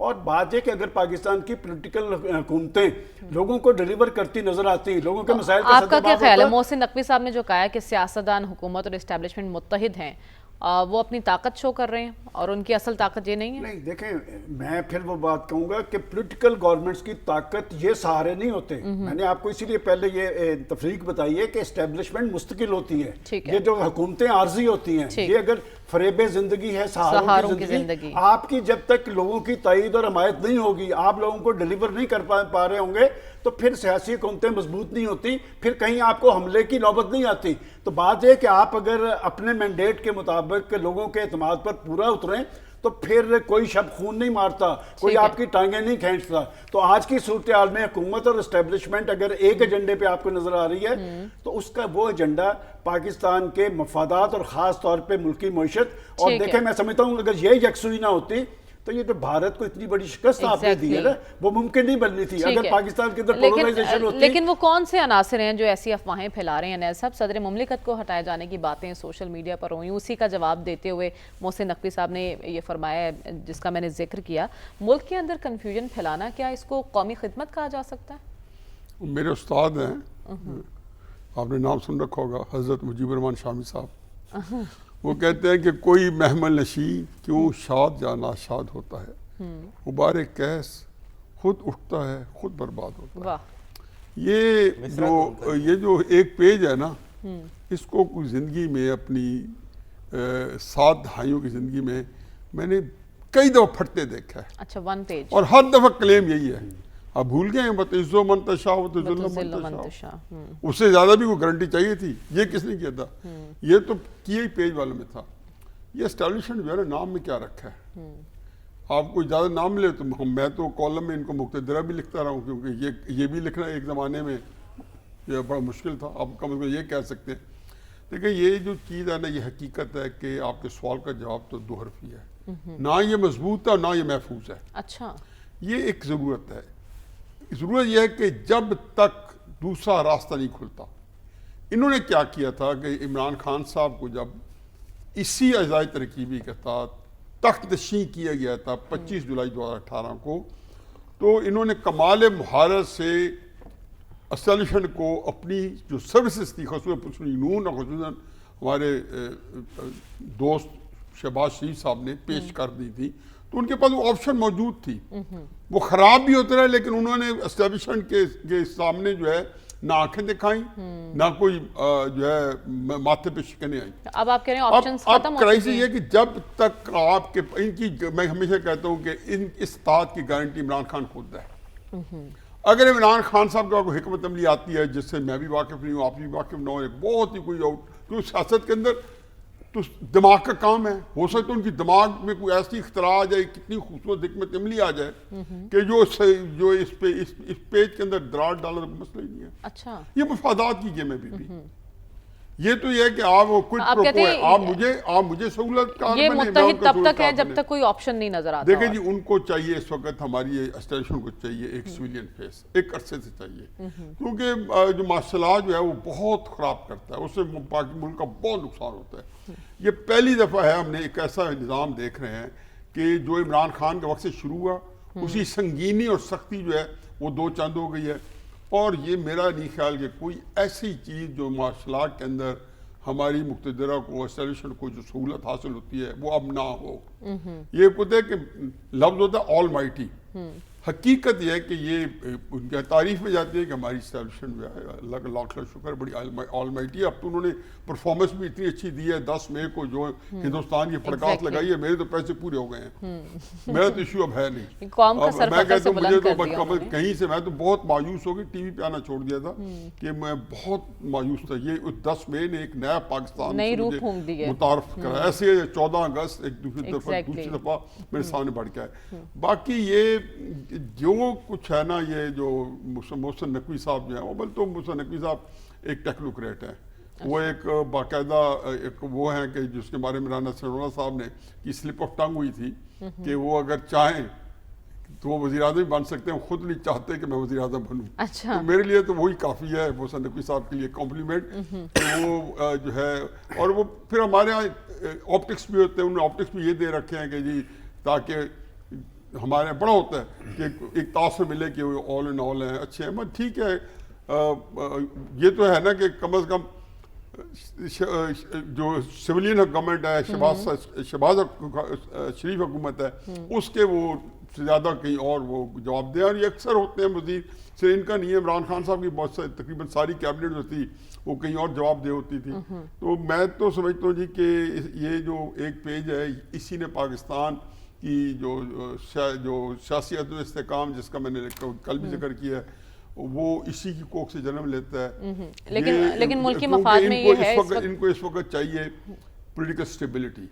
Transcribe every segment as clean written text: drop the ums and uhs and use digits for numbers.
اور بات یہ کہ اگر پاکستان کی پولیٹیکل حکومتیں لوگوں کو ڈیلیور کرتی نظر آتی ہیں، لوگوں کے مسائل کا آپ کا کیا خیال ہے؟ محسن نقوی صاحب نے جو کہا ہے کہ سیاستدان، حکومت اور اسٹیبلشمنٹ متحد ہیں، وہ اپنی طاقت شو کر رہے ہیں اور ان کی اصل طاقت یہ نہیں ہے؟ نہیں دیکھیں، میں پھر وہ بات کہوں گا کہ پولیٹیکل گورنمنٹس کی طاقت یہ سہارے نہیں ہوتے. میں نے آپ کو اسی لیے پہلے یہ تفریق بتائی ہے کہ اسٹیبلشمنٹ مستقل ہوتی ہے، یہ جو حکومتیں عارضی ہوتی ہیں، یہ اگر فریب زندگی ہے، سہاروں کی زندگی، آپ کی جب تک لوگوں کی تائید اور حمایت نہیں ہوگی، آپ لوگوں کو ڈیلیور نہیں کر پا رہے ہوں گے، تو پھر سیاسی حکومتیں مضبوط نہیں ہوتی، پھر کہیں آپ کو حملے کی نوبت نہیں آتی. تو بات یہ کہ آپ اگر اپنے مینڈیٹ کے مطابق لوگوں کے اعتماد پر پورا اتریں تو پھر کوئی شب خون نہیں مارتا، کوئی آپ کی ٹانگیں نہیں کھینچتا. تو آج کی صورتحال میں حکومت اور اسٹیبلشمنٹ اگر ایک ایجنڈے پہ آپ کو نظر آ رہی ہے تو اس کا وہ ایجنڈا پاکستان کے مفادات اور خاص طور پہ ملکی معیشت. اور دیکھیں، میں سمجھتا ہوں اگر یہ یکسوئی نہ ہوتی تو یہ جو بھارت کو اتنی بڑی شکست آپ نے دی ہے نا، وہ ممکن نہیں بننی تھی اگر پاکستان کے اندر پولرائزیشن ہوتی. لیکن وہ کون سے عناصر ہیں جو ایسی افواہیں پھیلا رہے ہیں؟ نیل صاحب، صدر مملکت کو ہٹائے جانے کی باتیں سوشل میڈیا پر ہوئی، اسی کا جواب دیتے ہوئے محسن نقوی صاحب نے یہ فرمایا ہے جس کا میں نے ذکر کیا. ملک کے اندر کنفیوژن پھیلانا، کیا اس کو قومی خدمت کہا جا سکتا ہے؟ میرے استاد ہیں، آپ نے نام سن رکھا ہوگا، حضرت مجیب الرحمان شامی صاحب. وہ کہتے ہیں کہ کوئی محمل نشین کیوں شاد یا ناشاد ہوتا ہے، غبار کیس خود اٹھتا ہے خود برباد ہوتا ہے. یہ جو ایک پیج ہے نا، اس کو کوئی زندگی میں اپنی 7 دہائیوں کی زندگی میں نے کئی دفعہ پھٹتے دیکھا ہے. اچھا، 1 پیج. اور ہر دفعہ کلیم یہی ہے. اب بھول گئے ہیں، بتعزو من تشاء وتذل من تشاء. اس سے زیادہ بھی کوئی گارنٹی چاہیے تھی؟ یہ کس نے کیا تھا؟ یہ تو کیا ہی پیج والوں میں تھا. یہ اسٹیبلشمنٹ جو ہے نا، نام میں کیا رکھا ہے. آپ کو زیادہ نام ملے تو میں تو کالم میں ان کو مقتدرہ بھی لکھتا رہا ہوں، کیونکہ یہ بھی لکھنا ایک زمانے میں یہ بڑا مشکل تھا. اب کم از کم یہ کہہ سکتے ہیں. دیکھیں، یہ جو چیز ہے نا، یہ حقیقت ہے کہ آپ کے سوال کا جواب تو 2 حرفی ہے. نہ یہ مضبوط ہے، نہ یہ محفوظ ہے. اچھا، یہ ایک ضرورت ہے. ضرورت یہ ہے کہ جب تک دوسرا راستہ نہیں کھلتا. انہوں نے کیا کیا تھا کہ عمران خان صاحب کو جب اسی اعزاز ترکیبی کے تحت تخت نشین کیا گیا تھا 25 جولائی 2018 کو، تو انہوں نے کمال مہارت سے اسٹیبلشمنٹ کو اپنی جو سروسز تھی، خصوصاً نون اور خصوصاً ہمارے دوست شہباز شریف صاحب نے پیش کر دی تھی. تو ان کے پاس وہ آپشن موجود تھی. وہ خراب بھی ہوتے رہے، لیکن انہوں نے اسٹیبلشمنٹ کے سامنے جو ہے نہ آنکھیں دکھائیں، نہ کوئی جو ہے ماتھے پہ شکنیں آئیں. اب آپ کہہ رہے ہیں آپشنز ختم ہو چکے ہیں. کرائسس یہ کہ جب تک آپ کے ان کی، میں ہمیشہ کہتا ہوں کہ اس اطاعت کی گارنٹی عمران خان خود ہے. اگر عمران خان صاحب کا کوئی حکمت عملی آتی ہے جس سے میں بھی واقف نہیں ہوں، آپ بھی واقف نہ ہوں، بہت ہی کوئی سیاست کے اندر تو دماغ کا کام ہے. ہو سکتا ہے ان کی دماغ میں کوئی ایسی اختراع آ جائے، کتنی خوبصورت حکمت عملی آ جائے کہ جو اس پیج کے اندر دراڑ ڈالنا مسئلہ ہی نہیں ہے. اچھا، یہ مفادات کی گیم ہے بھی. یہ تو یہ ہے کہ آپ وہ کچھ پروپو ہے، آپ مجھے سہولت کار یہ بنے، متحد تب تک ہے جب تک کوئی آپشن نہیں نظر آتا. دیکھیں جی، ان کو چاہیے اس وقت، ہماری اسٹیشن کو چاہیے ایک سویلین فیس، ایک عرصے سے چاہیے. کیونکہ جو ماشاء جو ہے وہ بہت خراب کرتا ہے، اس سے پاکی ملک کا بہت نقصان ہوتا ہے. یہ پہلی دفعہ ہے ہم نے ایک ایسا نظام دیکھ رہے ہیں کہ جو عمران خان کے وقت سے شروع ہوا، اسی سنگینی اور سختی جو ہے وہ 2 چاند ہو گئی ہے. اور یہ میرا نہیں خیال کہ کوئی ایسی چیز جو معاشرات کے اندر ہماری مقتدرہ کو، اسٹیبلشمنٹ کو جو سہولت حاصل ہوتی ہے وہ اب نہ ہو. یہ کہتے ہیں کہ لفظ ہوتا ہے آل مائٹی. حقیقت یہ ہے کہ یہ ان کی تعریف میں جاتی ہے کہ ہماری اسٹیبلشمنٹ جو ہے، اللہ کا لاکھ لاکھ شکر، بڑی آل مائٹی ہے. اب تو انہوں نے پرفارمنس بھی اتنی اچھی دی ہے. 10 مئی کو جو ہندوستان کی پڑکاس لگائی ہے، میرے تو پیسے پورے ہو گئے ہیں. میرا تو ایشو اب ہے نہیں. میں کہتا ہوں مجھے تو کہیں سے میں تو بہت مایوس ہو گئی، ٹی وی پہ آنا چھوڑ دیا تھا کہ میں بہت مایوس تھا. یہ 10 مئی نے ایک نیا پاکستان متعارف کرا. ایسے 14 اگست ایک دوسری دفعہ میرے سامنے بڑھ کے آئے. باقی یہ جو کچھ ہے نا، یہ جو محسن نقوی صاحب جو ہیں، وہ بل تو محسن نقوی صاحب ایک ٹیکنوکریٹ ہیں. وہ ایک باقاعدہ ایک وہ ہیں کہ جس کے بارے میں رانا سنولا صاحب نے کی سلپ آف ٹنگ ہوئی تھی کہ وہ اگر چاہیں تو وہ وزیر اعظم بن سکتے ہیں. خود نہیں چاہتے کہ میں وزیر اعظم بنوں. تو میرے لیے تو وہی کافی ہے محسن نقوی صاحب کے لیے کمپلیمنٹ. وہ جو ہے، اور وہ پھر ہمارے یہاں آپٹکس بھی ہوتے ہیں، انہوں نے آپٹکس بھی یہ دے رکھے ہیں کہ جی تاکہ ہمارے بڑا ہوتا ہے کہ ایک تاثر ملے کہ وہ آل ان آل ہیں، اچھے ہیں، مگر ٹھیک ہے، یہ تو ہے نا کہ کم از کم جو سویلین گورنمنٹ ہے، شہباز شریف حکومت ہے، اس کے وہ زیادہ کہیں اور وہ جواب دیں، اور یہ اکثر ہوتے ہیں وزیر، صرف ان کا نہیں ہے، عمران خان صاحب کی بہت تقریباً ساری کیبنٹ جو تھی وہ کہیں اور جواب دہ ہوتی تھی. تو میں تو سمجھتا ہوں جی کہ یہ جو ایک پیج ہے، اسی نے پاکستان کی جو سیاسی عدم استحکام جس کا میں نے کل بھی ذکر کیا ہے، وہ اسی کی کوکھ سے جنم لیتا ہے. لیکن ملکی مفاد میں یہ ہے ان کو اس وقت چاہیے پولیٹیکل سٹیبلٹی.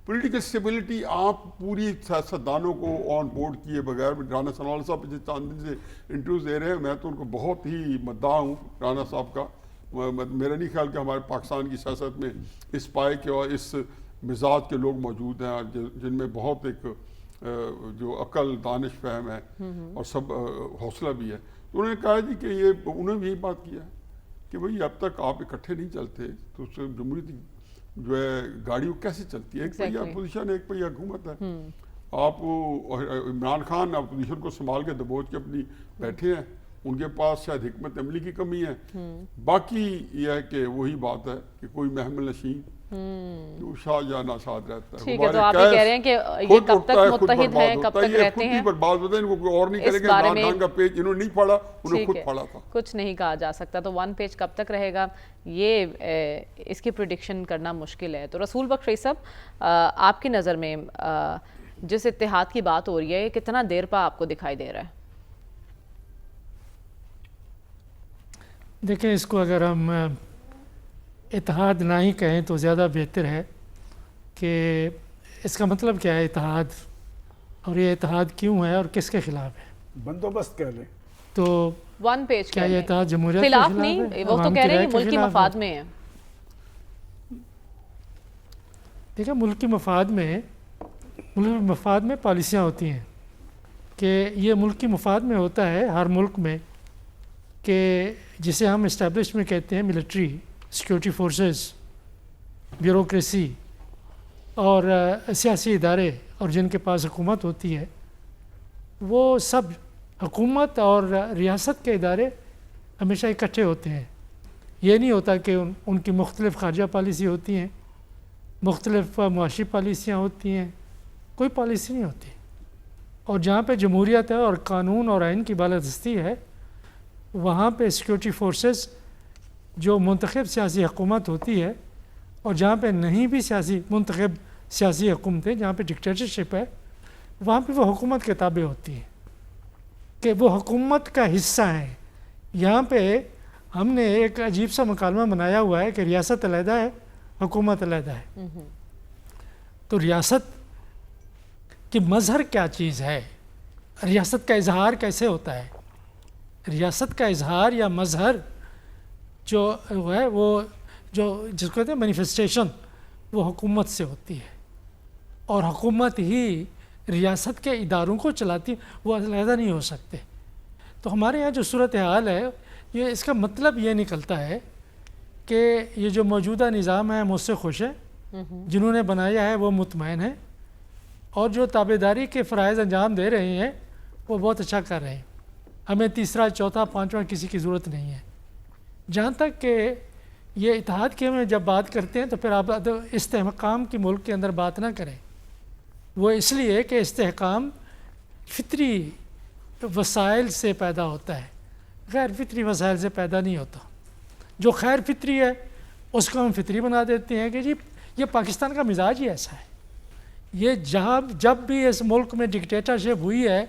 پولیٹیکل سٹیبلٹی آپ پوری سیاستدانوں کو آن بورڈ کیے بغیر، رانا ثناءاللہ صاحب پچھلے چند دن سے انٹرویوز دے رہے ہیں، میں تو ان کو بہت ہی مداح ہوں رانا صاحب کا. میرا نہیں خیال کہ ہمارے پاکستان کی سیاست میں اس پائے کے اور اس مزاج کے لوگ موجود ہیں جن میں بہت ایک جو عقل، دانش، فہم ہے اور سب حوصلہ بھی ہے. تو انہوں نے کہا جی کہ یہ انہوں نے یہی بات کیا کہ بھئی اب تک آپ اکٹھے نہیں چلتے تو اس سے جمہوریت جو ہے گاڑی وہ کیسے چلتی ہے؟ ایک پہیہ اپوزیشن ہے، ایک پہیہ حکومت ہے. آپ عمران خان اپوزیشن کو سنبھال کے دبوچ کے اپنی بیٹھے ہیں، ان کے پاس شاید حکمت عملی کی کمی ہے. باقی یہ ہے کہ وہی بات ہے کہ کوئی محمل نشین جو شاہ یا ناشاد رہتا ہے. ٹھیک ہے، تو آپ یہ کہہ رہے ہیں کہ یہ کب تک متحد ہیں، کب تک رہتے ہیں، یہ برباد ہوتا ہے. ان کو کوئی اور نہیں کرے گا. عمران خان کا پیج انہوں نے نہیں پڑھا، انہوں نے خود پڑھا تھا. کچھ نہیں کہا جا سکتا. تو ون پیج کب تک رہے گا یہ اس کی پریڈکشن کرنا مشکل ہے. تو رسول بخش رئیس صاحب، آپ کی نظر میں جس اتحاد کی بات ہو رہی ہے، یہ کتنا دیر پا آپ کو دکھائی دے رہا ہے؟ دیکھیں، اس کو اگر ہم اتحاد نہ ہی کہیں تو زیادہ بہتر ہے کہ اس کا مطلب کیا ہے اتحاد، اور یہ اتحاد کیوں ہے اور کس کے خلاف ہے. بندوبست کہہ لیں تو ون پیج کیا یہ اتحاد جمہوریت کے خلاف خلاف نہیں، ہے؟ وہ تو عوام کہہ کی رہے رائے ہیں کے ملکی خلاف مفاد ہے؟ میں ہے. دیکھیں، ملکی مفاد میں پالیسیاں ہوتی ہیں کہ یہ ملکی مفاد میں ہوتا ہے ہر ملک میں، کہ جسے ہم اسٹیبلش میں کہتے ہیں ملٹری، سیکیورٹی فورسز، بیوروکریسی اور سیاسی ادارے، اور جن کے پاس حکومت ہوتی ہے، وہ سب حکومت اور ریاست کے ادارے ہمیشہ اکٹھے ہوتے ہیں. یہ نہیں ہوتا کہ ان کی مختلف خارجہ پالیسی ہوتی ہیں، مختلف معاشی پالیسیاں ہوتی ہیں، کوئی پالیسی نہیں ہوتی. اور جہاں پہ جمہوریت ہے اور قانون اور آئین کی بالادستی ہے، وہاں پہ سیکیورٹی فورسز جو منتخب سیاسی حکومت ہوتی ہے، اور جہاں پہ نہیں بھی منتخب سیاسی حکومتیں، جہاں پہ ڈکٹیٹرشپ ہے، وہاں پہ وہ حکومت کے تابع ہوتی ہیں کہ وہ حکومت کا حصہ ہیں. یہاں پہ ہم نے ایک عجیب سا مکالمہ بنایا ہوا ہے کہ ریاست علیحدہ ہے، حکومت علیحدہ ہے. تو ریاست کی مظہر کیا چیز ہے؟ ریاست کا اظہار کیسے ہوتا ہے؟ ریاست کا اظہار یا مظہر جو ہے، وہ جو جس کو کہتے ہیں مینیفیسٹیشن، وہ حکومت سے ہوتی ہے، اور حکومت ہی ریاست کے اداروں کو چلاتی، وہ علیحدہ نہیں ہو سکتے. تو ہمارے یہاں جو صورتحال ہے، یہ اس کا مطلب یہ نکلتا ہے کہ یہ جو موجودہ نظام ہے ہم اس سے خوش ہیں، جنہوں نے بنایا ہے وہ مطمئن ہیں، اور جو تابعداری کے فرائض انجام دے رہے ہیں وہ بہت اچھا کر رہے ہیں. ہمیں تیسرا، چوتھا، پانچواں کسی کی ضرورت نہیں ہے. جہاں تک کہ یہ اتحاد کی ہمیں جب بات کرتے ہیں تو پھر آپ استحکام کی ملک کے اندر بات نہ کریں. وہ اس لیے کہ استحکام فطری وسائل سے پیدا ہوتا ہے، غیر فطری وسائل سے پیدا نہیں ہوتا. جو خیر فطری ہے اس کو ہم فطری بنا دیتے ہیں کہ جی یہ پاکستان کا مزاج ہی ایسا ہے. یہ جب بھی اس ملک میں ڈکٹیٹرشپ ہوئی ہے،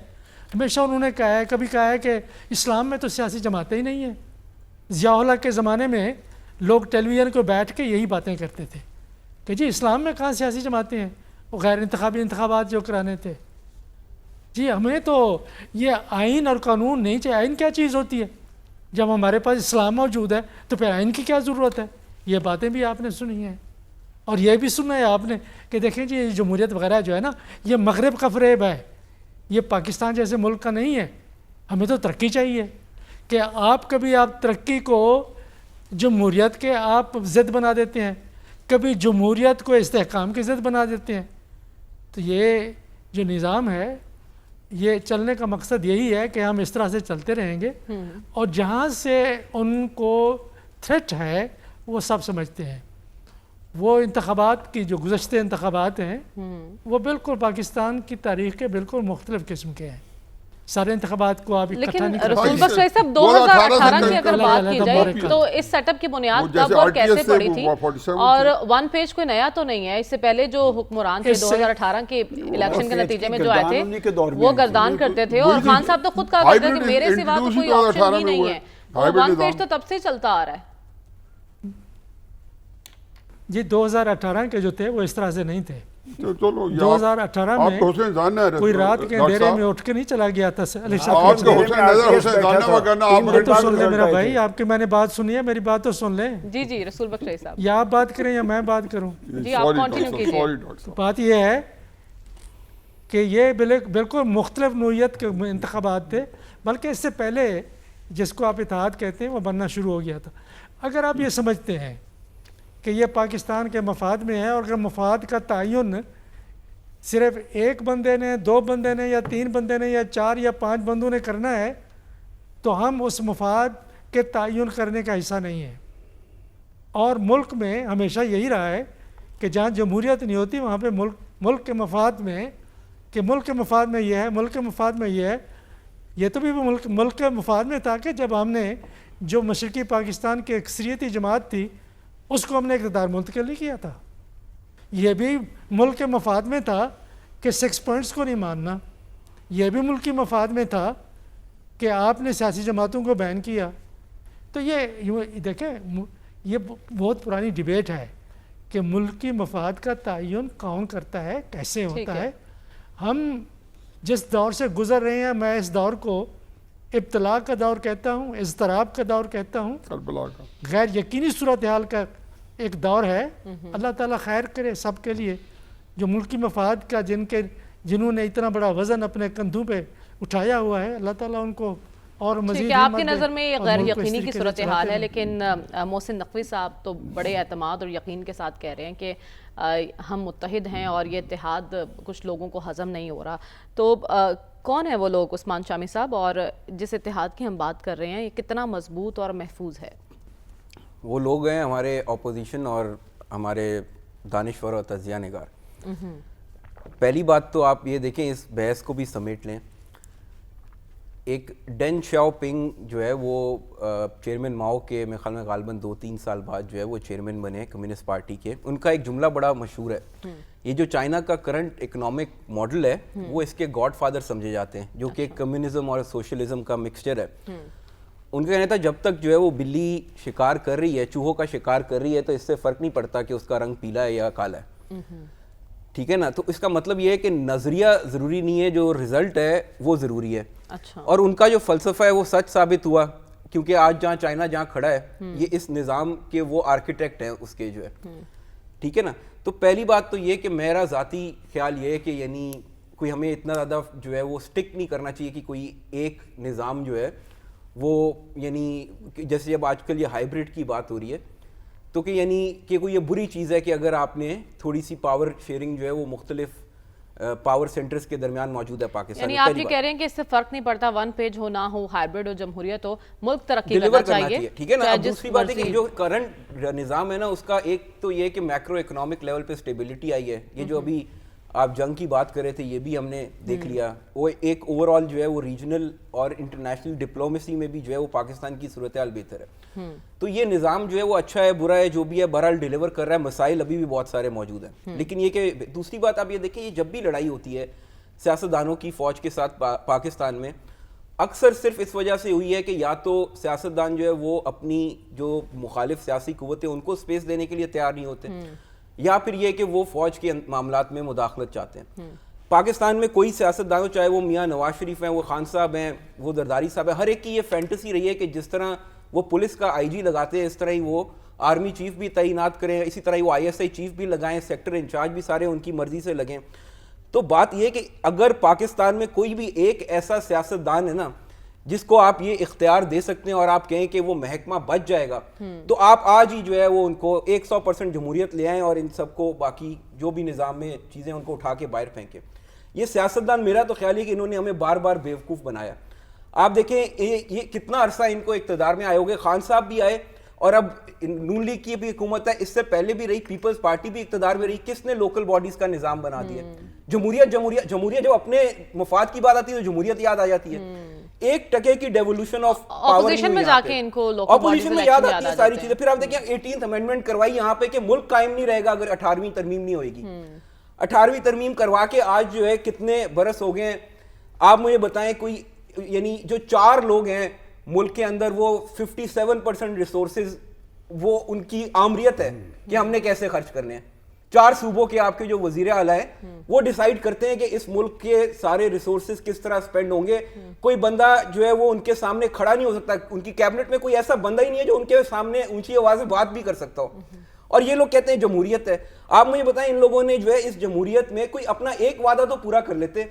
ہمیشہ انہوں نے کہا ہے، کبھی کہا ہے کہ اسلام میں تو سیاسی جماعتیں ہی نہیں ہیں. ضیاء الحق کے زمانے میں لوگ ٹیلی ویژن کو بیٹھ کے یہی باتیں کرتے تھے کہ جی اسلام میں کہاں سیاسی جماعتیں ہیں، وہ غیر انتخابی انتخابات جو کرانے تھے. جی ہمیں تو یہ آئین اور قانون نہیں چاہیے. آئین کیا چیز ہوتی ہے؟ جب ہمارے پاس اسلام موجود ہے تو پھر آئین کی کیا ضرورت ہے؟ یہ باتیں بھی آپ نے سنی ہیں، اور یہ بھی سنا ہے آپ نے کہ دیکھیں جی یہ جمہوریت وغیرہ جو ہے نا، یہ مغرب کا فریب ہے، یہ پاکستان جیسے ملک کا نہیں ہے. ہمیں تو ترقی چاہیے کہ آپ کبھی آپ ترقی کو جمہوریت کے آپ ضد بنا دیتے ہیں، کبھی جمہوریت کو استحکام کی ضد بنا دیتے ہیں. تو یہ جو نظام ہے یہ چلنے کا مقصد یہی ہے کہ ہم اس طرح سے چلتے رہیں گے اور جہاں سے ان کو تھریٹ ہے وہ سب سمجھتے ہیں. وہ انتخابات کی جو گزشتہ انتخابات ہیں وہ بالکل پاکستان کی تاریخ کے بالکل مختلف قسم کے ہیں. سارے انتخابات کو آپ اکٹھا لیکن نہیں کر رسول سکتے. بخش بھائی صاحب 2018 کی اگر بات کی جائے تو اس سیٹ اپ کی بنیاد کب اور کیسے پڑی تھی, اور ون پیج کوئی نیا تو نہیں ہے. اس سے پہلے جو حکمران تھے 2018 کے الیکشن کے نتیجے میں جو آئے تھے وہ گردان کرتے تھے, اور خان صاحب تو خود کہا کرتے تھے کہ میرے سوا تو کوئی آپشن ہی نہیں ہے. ون پیج تو تب سے چلتا آ رہا ہے. جی 2018 کے جو تھے وہ اس طرح سے نہیں تھے. چلو 2018 میں کوئی رات کے اندھیرے میں اٹھ کے نہیں چلا گیا تھا علی شاہ. تو سن لیں میرا بھائی, آپ کی میں نے بات سنی ہے, میری بات تو سن لیں. جی جی رسول بخش صاحب, یا آپ بات کریں یا میں بات کروں. جی آپ کنٹینیو کیجئے. بات یہ ہے کہ یہ بالکل مختلف نوعیت کے انتخابات تھے, بلکہ اس سے پہلے جس کو آپ اتحاد کہتے ہیں وہ بننا شروع ہو گیا تھا. اگر آپ یہ سمجھتے ہیں کہ یہ پاکستان کے مفاد میں ہے, اور اگر مفاد کا تعین صرف ایک بندے نے, دو بندے نے, یا تین بندے نے, یا چار یا پانچ بندوں نے کرنا ہے, تو ہم اس مفاد کے تعین کرنے کا حصہ نہیں ہیں. اور ملک میں ہمیشہ یہی رہا ہے کہ جہاں جمہوریت نہیں ہوتی وہاں پہ ملک کے مفاد میں, کہ ملک کے مفاد میں یہ ہے, ملک کے مفاد میں یہ ہے. یہ تو بھی ملک کے مفاد میں تھا کہ جب ہم نے جو مشرقی پاکستان کی اکثریتی جماعت تھی اس کو ہم نے اقتدار منتقل نہیں کیا تھا. یہ بھی ملک کے مفاد میں تھا کہ 6 پوائنٹس کو نہیں ماننا. یہ بھی ملکی مفاد میں تھا کہ آپ نے سیاسی جماعتوں کو بین کیا. تو یہ دیکھیں, یہ بہت پرانی ڈیبیٹ ہے کہ ملکی مفاد کا تعین کون کرتا ہے, کیسے ہوتا ہے. ہم جس دور سے گزر رہے ہیں, میں اس دور کو ابتلا کا دور کہتا ہوں, اضطراب کا دور کہتا ہوں, غیر یقینی صورتحال کا ایک دور ہے. اللہ تعالیٰ خیر کرے سب کے لیے. جو ملکی مفاد کا جنہوں نے اتنا بڑا وزن اپنے کندھوں پہ اٹھایا ہوا ہے, اللہ تعالیٰ ان کو اور مزید. آپ کی نظر میں یہ غیر یقینی کی صورتحال ہے, لیکن محسن نقوی صاحب تو بڑے اعتماد اور یقین کے ساتھ کہہ رہے ہیں کہ ہم متحد ہیں اور یہ اتحاد کچھ لوگوں کو ہضم نہیں ہو رہا. تو کون ہے وہ لوگ عثمان شامی صاحب, اور جس اتحاد کی ہم بات کر رہے ہیں یہ کتنا مضبوط اور محفوظ ہے؟ وہ لوگ ہیں ہمارے اپوزیشن اور ہمارے دانشور اور تجزیہ نگار. پہلی بات تو آپ یہ دیکھیں, اس بحث کو بھی سمیٹ لیں. ایک ڈین شاؤ پنگ جو ہے وہ چیئرمین ماؤ کے میرے خیال میں غالباً 2-3 سال بعد جو ہے وہ چیئرمین بنے کمیونسٹ پارٹی کے. ان کا ایک جملہ بڑا مشہور ہے, یہ جو چائنا کا کرنٹ اکنامک ماڈل ہے وہ اس کے گاڈ فادر سمجھے جاتے ہیں, جو کہ کمیونزم اور سوشلزم کا مکسچر ہے. ان کا کہنا تھا جب تک جو ہے وہ بلی شکار کر رہی ہے, چوہوں کا شکار کر رہی ہے, تو اس سے فرق نہیں پڑتا کہ اس کا رنگ پیلا ہے یا کالا ہے. ٹھیک ہے نا. تو اس کا مطلب یہ ہے کہ نظریہ ضروری نہیں ہے, جو رزلٹ ہے وہ ضروری ہے. اور ان کا جو فلسفہ ہے وہ سچ ثابت ہوا, کیونکہ آج جہاں چائنا جہاں کھڑا ہے یہ اس نظام کے وہ آرکیٹیکٹ ہیں اس کے جو ہے. ٹھیک ہے نا. تو پہلی بات تو یہ کہ میرا ذاتی خیال یہ ہے کہ یعنی کوئی ہمیں اتنا زیادہ جو ہے وہ سٹک نہیں کرنا چاہیے کہ کوئی ایک نظام جو ہے وہ یعنی جیسے جب آج کل یہ ہائیبریڈ کی بات ہو رہی ہے تو کہ یعنی کہ کوئی یہ بری چیز ہے کہ اگر آپ نے تھوڑی سی پاور شیئرنگ جو ہے وہ مختلف پاور سینٹرز کے درمیان موجود ہے پاکستان. یعنی آپ یہ کہہ رہے ہیں کہ اس سے فرق نہیں پڑتا ون پیج ہو نہ ہو, ہائیبریڈ ہو, جمہوریت ہو, ملک ترقی کرنا چاہیے. ٹھیک ہے نا. اب دوسری بات ہے کہ جو کرنٹ نظام ہے نا اس کا ایک تو یہ کہ میکرو اکنامک لیول پہ اسٹیبلٹی آئی ہے. یہ جو ابھی آپ جنگ کی بات کر رہے تھے یہ بھی ہم نے دیکھ لیا. وہ ایک اوور آل جو ہے وہ ریجنل اور انٹرنیشنل ڈپلومیسی میں بھی جو ہے وہ پاکستان کی صورتحال بہتر ہے. تو یہ نظام جو ہے وہ اچھا ہے برا ہے جو بھی ہے بہرحال ڈیلیور کر رہا ہے. مسائل ابھی بھی بہت سارے موجود ہیں, لیکن یہ کہ دوسری بات آپ یہ دیکھیں, یہ جب بھی لڑائی ہوتی ہے سیاستدانوں کی فوج کے ساتھ پاکستان میں, اکثر صرف اس وجہ سے ہوئی ہے کہ یا تو سیاستدان جو ہے وہ اپنی جو مخالف سیاسی قوتیں ان کو اسپیس دینے کے لیے تیار نہیں ہوتے, یا پھر یہ کہ وہ فوج کے معاملات میں مداخلت چاہتے ہیں. پاکستان میں کوئی سیاستدان ہو, چاہے وہ میاں نواز شریف ہیں, وہ خان صاحب ہیں, وہ زرداری صاحب ہیں, ہر ایک کی یہ فینٹیسی رہی ہے کہ جس طرح وہ پولیس کا آئی جی لگاتے ہیں اس طرح ہی وہ آرمی چیف بھی تعینات کریں, اسی طرح ہی وہ آئی ایس آئی چیف بھی لگائیں, سیکٹر انچارج بھی سارے ان کی مرضی سے لگیں. تو بات یہ کہ اگر پاکستان میں کوئی بھی ایک ایسا سیاستدان ہے نا جس کو آپ یہ اختیار دے سکتے ہیں اور آپ کہیں کہ وہ محکمہ بچ جائے گا, تو آپ آج ہی جو ہے وہ ان کو 100% جمہوریت لے آئیں اور ان سب کو باقی جو بھی نظام میں چیزیں ان کو اٹھا کے باہر پھینکیں. یہ سیاستدان میرا تو خیال ہے کہ انہوں نے ہمیں بار بار بیوقوف بنایا. آپ دیکھیں یہ کتنا عرصہ ان کو اقتدار میں آئے ہو گئے. خان صاحب بھی آئے اور اب نون لیگ کی بھی حکومت ہے, اس سے پہلے بھی رہی, پیپلز پارٹی بھی اقتدار میں رہی. کس نے لوکل باڈیز کا نظام بنا دیا؟ جمہوریت جب اپنے مفاد کی بات آتی ہے تو جمہوریت یاد آ جاتی ہے. 1% کی ڈیولوشن آف پاور اپوزیشن میں جا کے ان کو لوکل اپوزیشن میں یاد آتی ہے ساری چیزیں. پھر آپ دیکھیں 18th امینڈمنٹ کروائی یہاں پہ کہ ملک قائم نہیں رہے گا اگر 18ویں ترمیم نہیں ہوئے گی. 18ویں ترمیم کروا کے آج جو ہے کتنے برس ہو گئے ہیں. آپ مجھے بتائیں کوئی, یعنی جو 4 لوگ ہیں ملک کے اندر وہ 57% ریسورسز وہ ان کی آمریت ہے کہ ہم نے کیسے خرچ کرنے ہیں. 4 صوبوں کے آپ کے جو وزیر اعلیٰ ہیں وہ ڈیسائیڈ کرتے ہیں کہ اس ملک کے سارے ریسورسز کس طرح سپینڈ ہوں گے. کوئی بندہ جو ہے وہ ان کے سامنے کھڑا نہیں ہو سکتا. ان کی کیبنٹ میں کوئی ایسا بندہ ہی نہیں ہے جو ان کے سامنے اونچی آواز میں بات بھی کر سکتا ہو. اور یہ لوگ کہتے ہیں جمہوریت ہے. آپ مجھے بتائیں ان لوگوں نے جو ہے اس جمہوریت میں کوئی اپنا ایک وعدہ تو پورا کر لیتے.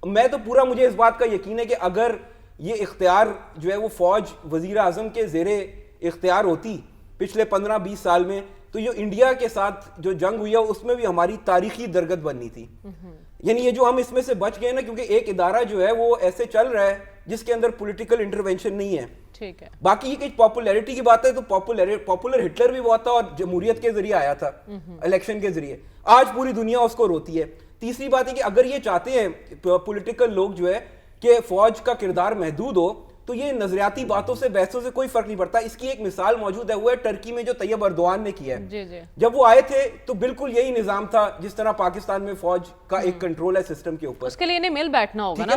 میں تو پورا مجھے اس بات کا یقین ہے کہ اگر یہ اختیار جو ہے وہ فوج وزیر اعظم کے زیر اختیار ہوتی پچھلے 15-20 سال میں, تو یہ انڈیا کے ساتھ جو جنگ ہوئی ہے اس میں بھی ہماری تاریخی درگت بننی تھی. یعنی یہ جو ہم اس میں سے بچ گئے نا, کیونکہ ایک ادارہ جو ہے وہ ایسے چل رہا ہے جس کے اندر پولیٹیکل انٹرونشن نہیں ہے. ٹھیک ہے. باقی یہ کہ پاپولیرٹی کی بات ہے تو پاپولر ہٹلر بھی بہت تھا اور جمہوریت کے ذریعے آیا تھا, الیکشن کے ذریعے. آج پوری دنیا اس کو روتی ہے. تیسری بات ہے کہ اگر یہ چاہتے ہیں پولیٹیکل لوگ جو ہے کہ فوج کا کردار محدود ہو تو یہ نظریاتی باتوں سے بحثوں سے کوئی فرق نہیں پڑتا. اس کی ایک مثال موجود ہے, وہ ہے ٹرکی میں جو طیب اردوان نے کیا ہے. جب وہ آئے تھے تو بالکل یہی نظام تھا جس طرح پاکستان میں فوج کا ایک کنٹرول ہے سسٹم کے اوپر. اس کے لیے انہیں مل بیٹھنا ہوگا نا.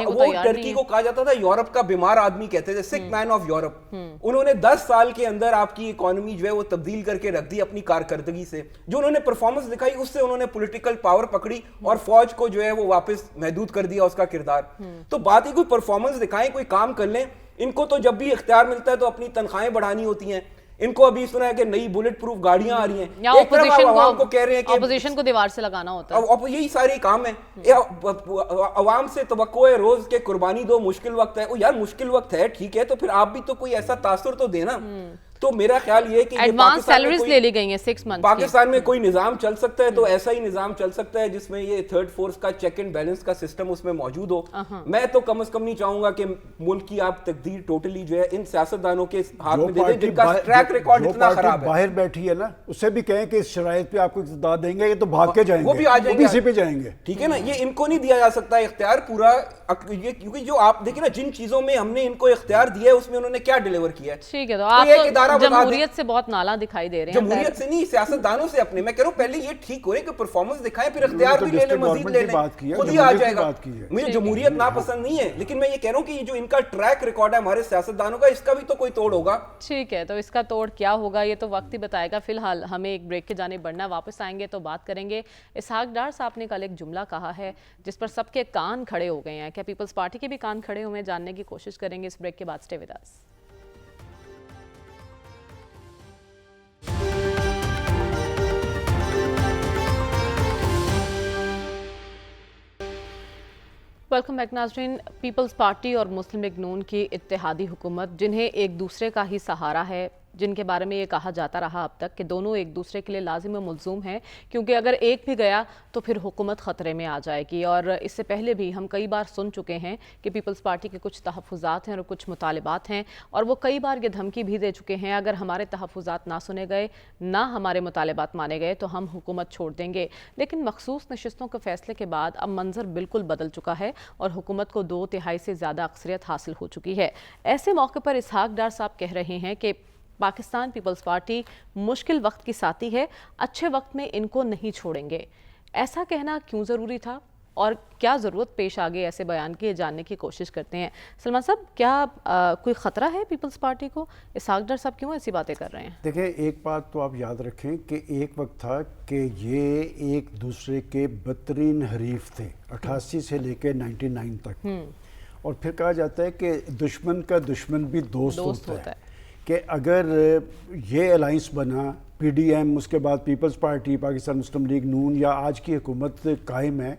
وہ ٹرکی کو کہا جاتا تھا یورپ کا بیمار آدمی کہتے تھے, سک مین آف یورپ. انہوں نے 10 سال کے اندر آپ کی اکانومی جو ہے وہ تبدیل کر کے رکھ دی اپنی کارکردگی سے. جو انہوں نے پرفارمنس دکھائی اس سے انہوں نے پولیٹیکل پاور پکڑی اور فوج کو جو ہے وہ واپس محدود کر دیا اس کا کردار. تو بات ہی کوئی پرفارمنس دکھائیں, کوئی کام کر لیں. ان کو تو جب بھی اختیار ملتا ہے تو اپنی تنخواہیں بڑھانی ہوتی ہیں. ان کو ابھی سنا ہے کہ نئی بلٹ پروف گاڑیاں آ رہی ہیں. ایک طرف عوام کو کہہ رہے ہیں کہ اپوزیشن کو دیوار سے لگانا ہوتا ہے. یہی سارے کام ہیں. عوام سے توقع ہے روز کے قربانی دو, مشکل وقت ہے. یار مشکل وقت ہے ٹھیک ہے, تو پھر آپ بھی تو کوئی ایسا تاثر تو دینا. تو میرا خیال یہ کہ ایڈوانس سیلریز لے لی گئی ہیں 6 منتھ. پاکستان میں کوئی نظام چل سکتا ہے تو ایسا ہی نظام چل سکتا ہے جس میں یہ تھرڈ فورس کا چیک اینڈ بیلنس کا سسٹم اس میں موجود ہو. میں تو کم از کم نہیں چاہوں گا کہ ملک کی آپ تقدیر ٹوٹلی جو ہے ان سیاستدانوں کے ہاتھ میں دے دیں جن کا ٹریک ریکارڈ اتنا خراب ہے. باہر بیٹھی ہے نا, اس سے بھی کہیں کہ اس شرائط پہ آپ کو اقتدار دیں گے, یہ تو بھاگ کے جائیں گے, وہ بھی آ جائیں گے, اسی پہ جائیں گے. ٹھیک ہے نا, یہ ان کو نہیں دیا جا سکتا اختیار پورا, کیونکہ جو آپ دیکھیں نا جن چیزوں میں ہم نے ان کو اختیار دیا ہے اس میں انہوں نے کیا ڈیلیور کیا ہے. ٹھیک ہے, تو آپ جمہوریت سے بہت نالا دکھائی دے رہے ہیں. جمہوریت سے نہیں, سیاستدانوں سے اپنے. میں کہہ رہا ہوں پہلے یہ ٹھیک ہوئے کہ پرفارمنس دکھائیں, پھر اختیار بھی لے لیں, مزید لے لیں, خود ہی آ جائے گا. مجھے جمہوریت ناپسند نہیں ہے, لیکن میں یہ کہہ رہا ہوں کہ جو ان کا ٹریک ریکارڈ ہے ہمارے سیاستدانوں کا, اس کا بھی تو کوئی توڑ ہوگا. ٹھیک ہے, تو اس کا توڑ کیا ہوگا یہ تو وقت ہی بتائے گا. فی الحال ہمیں ایک بریک کے جانب بڑھنا, واپس آئیں گے تو بات کریں گے. اسحاق ڈار صاحب نے کل ایک جملہ کہا ہے جس پر سب کے کان کھڑے ہو گئے ہیں. کیا پیپلز پارٹی کے بھی کان کھڑے ہوئے ہیں؟ جاننے کی کوشش کریں گے اس بریک کے بعد. Stay with us. Welcome back ناظرین. پیپلز پارٹی اور مسلم لیگ نون کی اتحادی حکومت, جنہیں ایک دوسرے کا ہی سہارا ہے, جن کے بارے میں یہ کہا جاتا رہا اب تک کہ دونوں ایک دوسرے کے لیے لازم و ملزوم ہیں, کیونکہ اگر ایک بھی گیا تو پھر حکومت خطرے میں آ جائے گی. اور اس سے پہلے بھی ہم کئی بار سن چکے ہیں کہ پیپلز پارٹی کے کچھ تحفظات ہیں اور کچھ مطالبات ہیں, اور وہ کئی بار یہ دھمکی بھی دے چکے ہیں اگر ہمارے تحفظات نہ سنے گئے, نہ ہمارے مطالبات مانے گئے تو ہم حکومت چھوڑ دیں گے. لیکن مخصوص نشستوں کے فیصلے کے بعد اب منظر بالکل بدل چکا ہے اور حکومت کو 2/3 سے زیادہ اکثریت حاصل ہو چکی ہے. ایسے موقع پر اسحاق ڈار صاحب کہہ رہے ہیں کہ پاکستان پیپلز پارٹی مشکل وقت کی ساتھی ہے, اچھے وقت میں ان کو نہیں چھوڑیں گے. ایسا کہنا کیوں ضروری تھا اور کیا ضرورت پیش آگے ایسے بیان کی, جاننے کی کوشش کرتے ہیں. سلمان صاحب, کیا کوئی خطرہ ہے پیپلز پارٹی کو؟ اسحاق ڈار صاحب کیوں ایسی باتیں کر رہے ہیں؟ دیکھیں, ایک بات تو آپ یاد رکھیں کہ ایک وقت تھا کہ یہ ایک دوسرے کے بدترین حریف تھے 88 سے لے کے 99 تک, اور پھر کہا جاتا ہے کہ دشمن کا دشمن بھی دوست ہوتا ہے. کہ اگر یہ الائنس بنا, پی ڈی ایم, اس کے بعد پیپلز پارٹی, پاکستان مسلم لیگ نون, یا آج کی حکومت قائم ہے,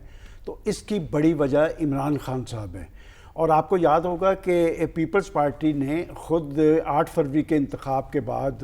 تو اس کی بڑی وجہ عمران خان صاحب ہیں. اور آپ کو یاد ہوگا کہ پیپلز پارٹی نے خود 8 فروری کے انتخاب کے بعد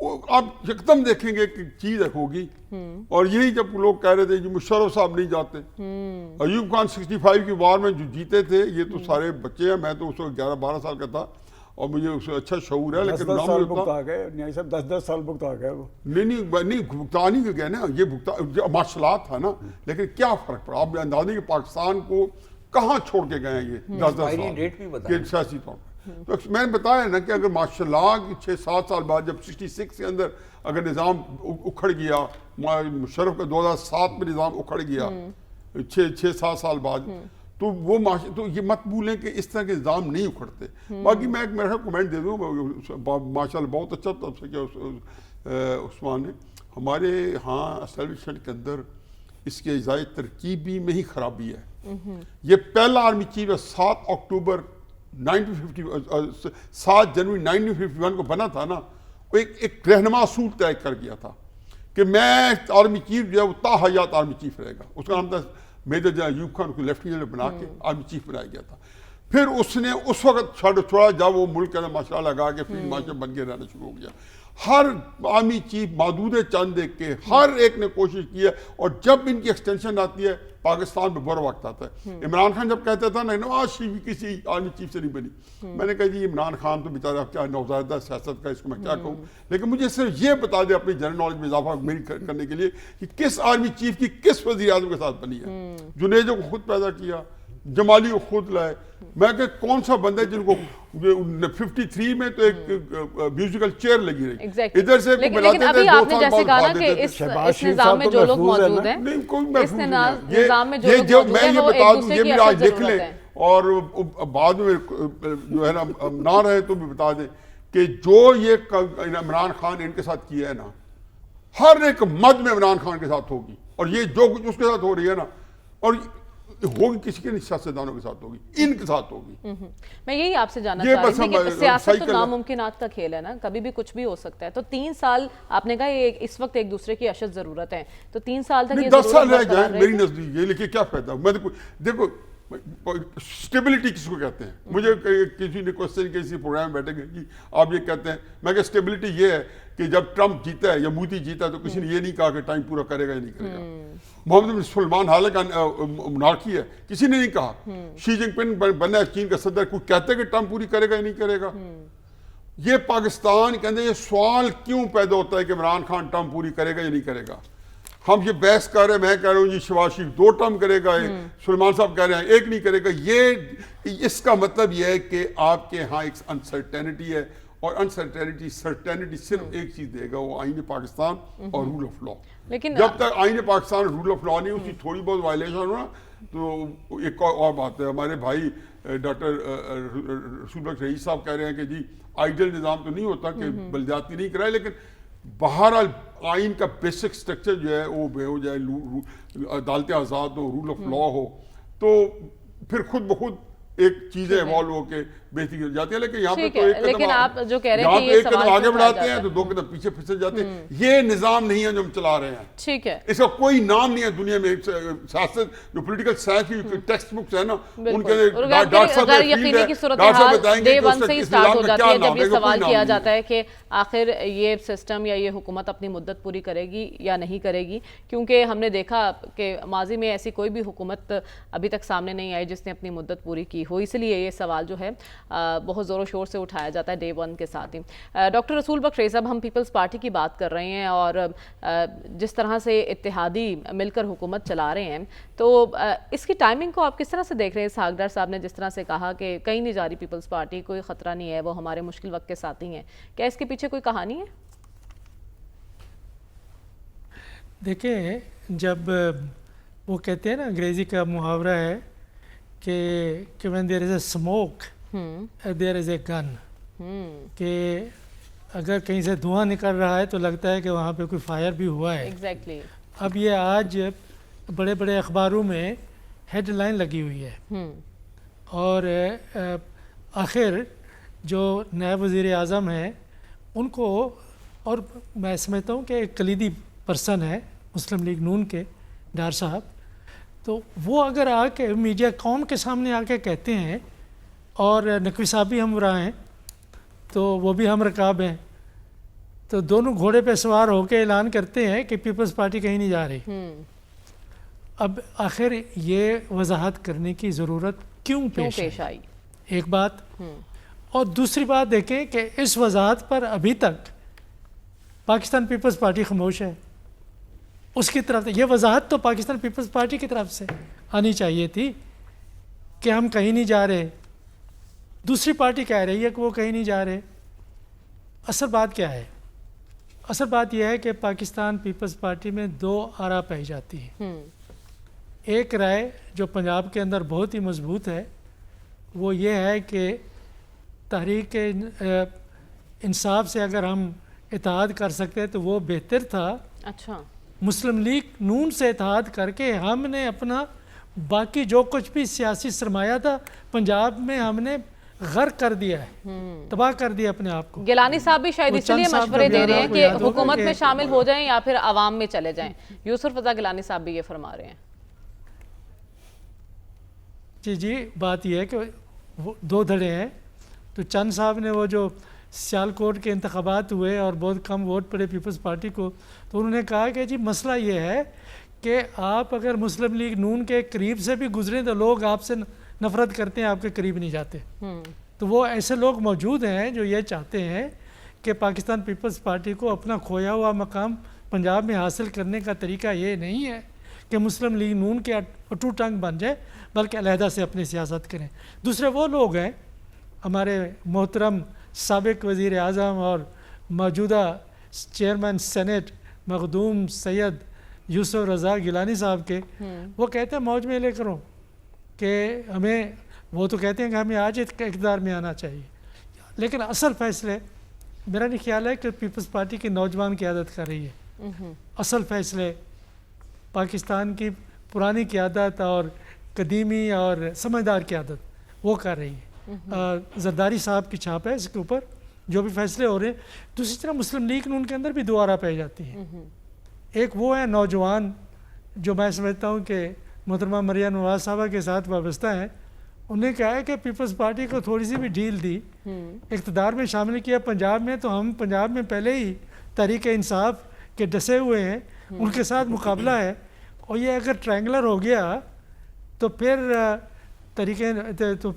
آپ یکدم دیکھیں گے کہ چیز ہوگی. اور یہی جب لوگ کہہ رہے تھے جی مشرف صاحب نہیں جاتے, ایوب خان 65 کی وار میں جو جیتے تھے, یہ تو سارے بچے ہیں, میں تو اس وقت 11-12 سال کا تھا اور مجھے اس سے اچھا شعور ہے, لیکن 10 سال بھگتا گئے نیائی صاحب, 10 سال بھگتا گئے وہ. نہیں بھگتان ہی گئے نا, یہ مارشلات تھا نا, لیکن کیا فرق پڑا, آپ اندازے کہ پاکستان کو کہاں چھوڑ کے گئے ہیں یہ 10 سال سیاسی طور پر. تو میں نے بتایا نا کہ اگر ماشاء اللہ 6-7 سال بعد جب 66 کے اندر اگر نظام اکھڑ گیا, مشرف کا 2007 میں نظام اکھڑ گیا 6-7 سال بعد, تو وہ تو یہ مت بھولیں کہ اس طرح کے نظام نہیں اکھڑتے. باقی میں ایک میرا کمنٹ دے دوں, ماشاء اللہ بہت اچھا طرف سے کیا عثمان نے, ہمارے ہاں اسٹیبلشمنٹ کے اندر اس کے اجزائے ترکیبی میں ہی خرابی ہے. یہ پہلا آرمی چیف 7 اکتوبر 7 جنوری 1951 کو بنا تھا نا, وہ ایک رہنما اصول طے کر گیا تھا کہ میں آرمی چیف جو ہے وہ تا حیات آرمی چیف رہے گا. اس کا نام تھا میجر جنرل ایوب خان کو لیفٹیننٹ بنا کے آرمی چیف بنایا گیا تھا. پھر اس نے اس وقت چھوڑا جب وہ ملک کے اندر ماشاء اللہ لگا کے فیلڈ مارشل بن کے رہنا شروع ہو گیا. ہر آرمی چیف محدود چند دیکھ کے ہر ایک نے کوشش کی ہے, اور جب ان کی ایکسٹینشن آتی ہے پاکستان میں برا وقت آتا ہے. عمران خان جب کہتا تھا نا نواز شریف کسی آرمی چیف سے نہیں بنی, میں نے کہا جی عمران خان تو بیچارہ کیا نوزائیدہ سیاست کا, اس کو میں کیا کہوں, لیکن مجھے صرف یہ بتا دے اپنی جنرل نالج میں اضافہ میری کرنے کے لیے کہ کس آرمی چیف کی کس وزیر اعظم کے ساتھ بنی ہے. جنیجو کو خود پیدا کیا, جمالی کو خود لائے. میں کہ کون سا بندہ ہے جن کو 53 میں تو ایک میوزیکل چیئر لگی رہی, ادھر سے لیکن ابھی آپ نے جیسے کہا کہ اس نظام میں جو لوگ موجود ہیں, نہیں کوئی محفوظ نہیں, نظام میں جو میں یہ بتا دوں, یہ بھی آج دیکھ لیں اور بعد میں جو ہے نا نہ رہے تو بھی بتا دیں کہ جو یہ عمران خان ان کے ساتھ کیا ہے نا, ہر ایک مد میں عمران خان کے ساتھ ہوگی, اور یہ جو کچھ اس کے ساتھ ہو رہی ہے نا, اور ہوگی کسی کے سیاستدانوں کے ساتھ ہوگی, ان کے ساتھ ہوگی. میں یہی آپ سے جاننا چاہ رہی تھی کہ سیاست تو ناممکنات کا کھیل ہے نا, کبھی بھی کچھ بھی ہو سکتا ہے. تو 3 سال آپ نے کہا اس وقت ایک دوسرے کی اشد ضرورت ہے, تو 3 سال تک یہ 10 سال رہ جائیں میری نزدیک, یہ لیکن کیا فائدہ. میں دیکھو اسٹیبلٹی کس کو کہتے ہیں, مجھے کسی نے کوشچن کسی پروگرام میں بیٹھے گئے آپ یہ کہتے ہیں, میں کہ اسٹیبلٹی یہ ہے کہ جب ٹرمپ جیتا ہے یا مودی جیتا ہے تو کسی نے یہ نہیں کہا کہ ٹائم پورا کرے گا یا نہیں کرے گا. محمد بن سلمان حالانکہ منارکی ہے, کسی نے نہیں کہا. شی جن پنگ بنا ہے چین کا صدر, کوئی کہتے کہ ٹرمپ پوری کرے گا یا نہیں کرے گا. یہ پاکستان کے اندر یہ سوال کیوں پیدا ہوتا ہے کہ عمران خان ٹرمپ پوری کرے گا یا نہیں کرے گا. ہم یہ بحث کر رہے ہیں, میں کہہ رہا ہوں جی شہباز شریف 2 ٹرم کرے گا, سلمان صاحب کہہ رہے ہیں 1 نہیں کرے گا. یہ اس کا مطلب یہ ہے کہ آپ کے ہاں ایک انسرٹینٹی ہے, اور انسرٹینٹی صرف ایک چیز دے گا, وہ آئین پاکستان اور رول آف لا. لیکن جب تک آئین پاکستان رول آف لا نہیں, اس کی تھوڑی بہت وائلیشن ہو نا, تو ایک اور بات ہے. ہمارے بھائی ڈاکٹر رسول بخش رئیس صاحب کہہ رہے ہیں کہ جی آئیڈیل نظام تو نہیں ہوتا کہ بلدیاتی نہیں کرائے, لیکن بہرحال آئین کا بیسک سٹرکچر جو ہے وہ ہو جائے, عدالتیں آزاد ہو, رول آف لا ہو, تو پھر خود بخود ایک چیزیں ایوالو ہو کے بہتری ہو جاتی ہے. لیکن یہاں پہ تو لیکن آپ جو کہہ رہے ہیں کہ ایک قدم آگے بڑھاتے ہیں تو 2 قدم پیچھے پھسل جاتے ہیں. یہ نظام نہیں ہے جو ہم چلا رہے ہیں. ٹھیک ہے, اس کا کوئی نام نہیں ہے دنیا میں. سیاست جو پولیٹیکل سائنس کی ٹیکسٹ بکس ہے نا, ان کے ڈاکٹر صاحب یقینی کی صورتحال ڈے 1 سے ہی سٹارٹ ہو جاتی ہے جب یہ سوال کیا جاتا ہے کہ آخر یہ سسٹم یا یہ حکومت اپنی مدت پوری کرے گی یا نہیں کرے گی. کیونکہ ہم نے دیکھا کہ ماضی میں ایسی کوئی بھی حکومت ابھی تک سامنے نہیں آئی جس نے اپنی مدت پوری کی ہو, اس لیے یہ سوال جو ہے بہت زور و شور سے اٹھایا جاتا ہے ڈے 1 کے ساتھ ہی. ڈاکٹر رسول بخش رئیس صاحب, ہم پیپلز پارٹی کی بات کر رہے ہیں اور جس طرح سے اتحادی مل کر حکومت چلا رہے ہیں, تو اس کی ٹائمنگ کو آپ کس طرح سے دیکھ رہے ہیں؟ اسحاق ڈار صاحب نے جس طرح سے کہا کہ کہیں نہیں جا رہی پیپلز پارٹی, کوئی خطرہ نہیں ہے, وہ ہمارے مشکل وقت کے ساتھی ہیں, کیا اس کے پیچھے کوئی کہانی ہے؟ دیکھیں, جب وہ کہتے ہیں نا, انگریزی کا محاورہ ہے کہ when there is a smoke there is a gun, کہ اگر کہیں سے دھواں نکل رہا ہے تو لگتا ہے کہ وہاں پہ کوئی فائر بھی ہوا ہے. ایگزیکٹلی. اب یہ آج بڑے بڑے اخباروں میں ہیڈ لائن لگی ہوئی ہے, اور آخر جو نائب وزیر اعظم ہیں ان کو, اور میں سمجھتا ہوں کہ ایک کلیدی پرسن ہے مسلم لیگ نون کے ڈار صاحب, تو وہ اگر آ کے میڈیا قوم کے سامنے آ کے کہتے ہیں, اور نقوی صاحب بھی ہم راہ ہیں تو وہ بھی ہم رکاب ہیں, تو دونوں گھوڑے پہ سوار ہو کے اعلان کرتے ہیں کہ پیپلز پارٹی کہیں نہیں جا رہی. اب آخر یہ وضاحت کرنے کی ضرورت کیوں پیش آئی؟ ایک بات. اور دوسری بات دیکھیں کہ اس وضاحت پر ابھی تک پاکستان پیپلز پارٹی خاموش ہے. اس کی طرف یہ وضاحت تو پاکستان پیپلز پارٹی کی طرف سے آنی چاہیے تھی کہ ہم کہیں نہیں جا رہے. دوسری پارٹی کہہ رہی ہے کہ وہ کہیں نہیں جا رہے. اصل بات کیا ہے؟ اصل بات یہ ہے کہ پاکستان پیپلز پارٹی میں دو آرا پائی جاتی ہیں. ایک رائے جو پنجاب کے اندر بہت ہی مضبوط ہے وہ یہ ہے کہ تحریک انصاف سے اگر ہم اتحاد کر سکتے تو وہ بہتر تھا. اچھا. مسلم لیگ نون سے اتحاد کر کے ہم نے اپنا باقی جو کچھ بھی سیاسی سرمایہ تھا پنجاب میں ہم نے غرق کر دیا ہے, تباہ کر دیا اپنے آپ کو. گیلانی صاحب بھی شاید اس لیے مشورے دے رہے ہیں کہ حکومت میں شامل ہو جائیں یا پھر عوام میں چلے جائیں. یوسف رضا گیلانی صاحب بھی یہ فرما رہے ہیں. جی بات یہ ہے کہ وہ دو دھڑے ہیں. تو چند صاحب نے وہ جو سیالکوٹ کے انتخابات ہوئے اور بہت کم ووٹ پڑے پیپلز پارٹی کو, تو انہوں نے کہا کہ جی مسئلہ یہ ہے کہ آپ اگر مسلم لیگ نون کے قریب سے بھی گزریں تو لوگ آپ سے نفرت کرتے ہیں, آپ کے قریب نہیں جاتے. تو وہ ایسے لوگ موجود ہیں جو یہ چاہتے ہیں کہ پاکستان پیپلز پارٹی کو اپنا کھویا ہوا مقام پنجاب میں حاصل کرنے کا طریقہ یہ نہیں ہے کہ مسلم لیگ نون کے اٹو ٹنگ بن جائے, بلکہ علیحدہ سے اپنی سیاست کریں. دوسرے وہ لوگ ہیں ہمارے محترم سابق وزیر اعظم اور موجودہ چیئرمین سینٹ مخدوم سید یوسف رضا گیلانی صاحب کے, وہ کہتے ہیں موج میں لے کرو کہ ہمیں, وہ تو کہتے ہیں کہ ہمیں آج اقتدار میں آنا چاہیے. لیکن اصل فیصلے میرا نہیں خیال ہے کہ پیپلز پارٹی کی نوجوان قیادت کر رہی ہے. اصل فیصلے پاکستان کی پرانی قیادت اور قدیمی اور سمجھدار قیادت وہ کر رہی ہے. زرداری صاحب کی چھاپ ہے اس کے اوپر جو بھی فیصلے ہو رہے ہیں. دوسری طرح مسلم لیگ ان کے اندر بھی دو آرا پائی جاتی ہیں. ایک وہ ہے نوجوان جو میں سمجھتا ہوں کہ محترمہ مریم نواز صاحبہ کے ساتھ وابستہ ہیں. انہوں نے کہا ہے کہ پیپلز پارٹی کو تھوڑی سی بھی ڈھیل دی, اقتدار میں شامل کیا پنجاب میں, تو ہم پنجاب میں پہلے ہی تحریک انصاف کے ڈسے ہوئے ہیں, ان کے ساتھ مقابلہ ہے. اور یہ اگر ٹرائنگلر ہو گیا تو پھر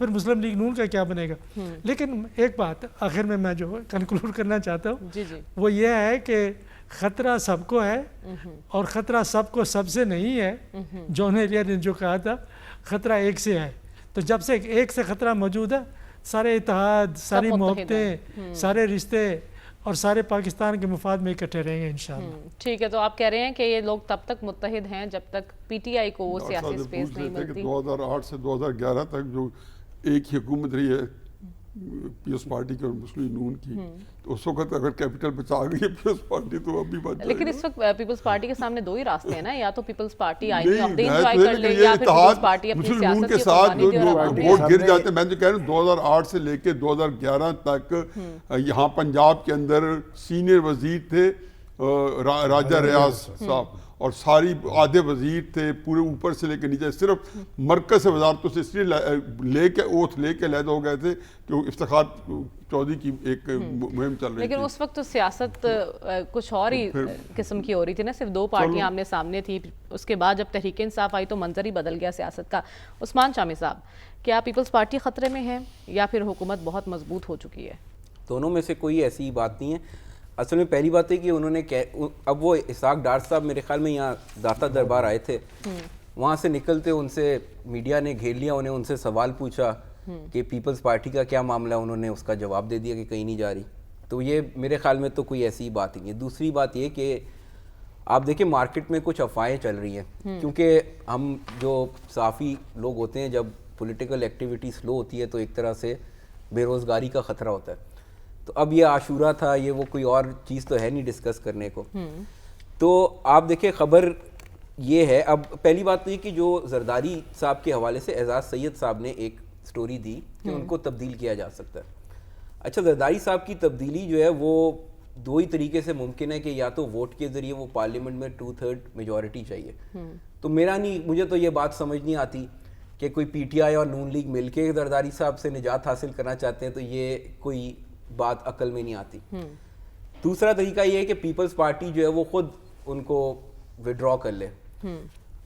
مسلم لیگ نون کا کیا بنے گا. لیکن ایک بات آخر میں جو کنکلوڈ کرنا چاہتا ہوں وہ یہ ہے کہ خطرہ سب کو ہے, اور خطرہ سب کو سب سے نہیں ہے. جون ایلیٹ نے جو کہا تھا خطرہ ایک سے ہے. تو جب سے ایک سے خطرہ موجود ہے, سارے اتحاد, ساری محبتیں, سارے رشتے اور سارے پاکستان کے مفاد میں اکٹھے رہیں گے انشاءاللہ. ٹھیک ہے, تو آپ کہہ رہے ہیں کہ یہ لوگ تب تک متحد ہیں جب تک پی ٹی آئی کو وہ سیاسی سپیس نہیں ملتی. 2008 سے 2011 تک جو ایک ہی حکومت رہی ہے پیپلز پارٹی کی اور مسلم نون کی, تو اس وقت اگر کیپٹل بچا گئی ہے پیپلز پارٹی تو اب بھی بچ جائے گا. لیکن اس وقت پیپلز پارٹی کے سامنے دو ہی راستے ہیں نا, یا تو پیپلز پارٹی آئینی عہدے انجوائے کر لے یا پھر پیپلز پارٹی اپنی سیاست کے ساتھ جو ووٹ گر جاتے ہیں. میں تو کہہ رہا ہوں 2008 سے لے کے 2011 تک یہاں پنجاب کے اندر سینئر وزیر تھے راجہ ریاض صاحب, اور ساری آدھے وزیر تھے پورے اوپر سے لے کے نیچے, صرف مرکز سے وزارتوں سے اس لیے لے کے اوتھ لے کے علیحدہ ہو گئے تھے کہ افتخار چودھری کی ایک مہم چل رہی تھی. لیکن اس وقت تو سیاست کچھ اور ہی قسم کی ہو رہی تھی نا, صرف دو پارٹیاں آمنے سامنے تھی. اس کے بعد جب تحریک انصاف آئی تو منظر ہی بدل گیا سیاست کا. عثمان شامی صاحب, کیا پیپلز پارٹی خطرے میں ہے یا پھر حکومت بہت مضبوط ہو چکی ہے؟ دونوں میں سے کوئی ایسی بات نہیں ہے. اصل میں پہلی بات ہے کہ انہوں نے اب وہ اسحاق ڈار صاحب میرے خیال میں یہاں داتا دربار آئے تھے, وہاں سے نکلتے ان سے میڈیا نے گھیر لیا, انہیں ان سے سوال پوچھا کہ پیپلز پارٹی کا کیا معاملہ ہے, انہوں نے اس کا جواب دے دیا کہ کہیں نہیں جا رہی. تو یہ میرے خیال میں تو کوئی ایسی بات نہیں ہے. دوسری بات یہ کہ آپ دیکھیں مارکیٹ میں کچھ افواہیں چل رہی ہیں, کیونکہ ہم جو صحافی لوگ ہوتے ہیں جب پولیٹیکل ایکٹیویٹی سلو ہوتی ہے تو ایک طرح سے بے روزگاری کا خطرہ ہوتا ہے. تو اب یہ عاشورہ تھا, یہ وہ کوئی اور چیز تو ہے نہیں ڈسکس کرنے کو. تو آپ دیکھیں خبر یہ ہے, اب پہلی بات تو یہ کہ جو زرداری صاحب کے حوالے سے اعزاز سید صاحب نے ایک سٹوری دی کہ ان کو تبدیل کیا جا سکتا ہے. اچھا, زرداری صاحب کی تبدیلی جو ہے وہ دو ہی طریقے سے ممکن ہے کہ یا تو ووٹ کے ذریعے وہ پارلیمنٹ میں 2/3 میجورٹی چاہیے. تو مجھے تو یہ بات سمجھ نہیں آتی کہ کوئی پی ٹی آئی اور نون لیگ مل کے زرداری صاحب سے نجات حاصل کرنا چاہتے ہیں, تو یہ کوئی بات عقل میں نہیں آتی. دوسرا طریقہ یہ ہے کہ پیپلز پارٹی جو ہے وہ خود ان کو وڈرا کر لے.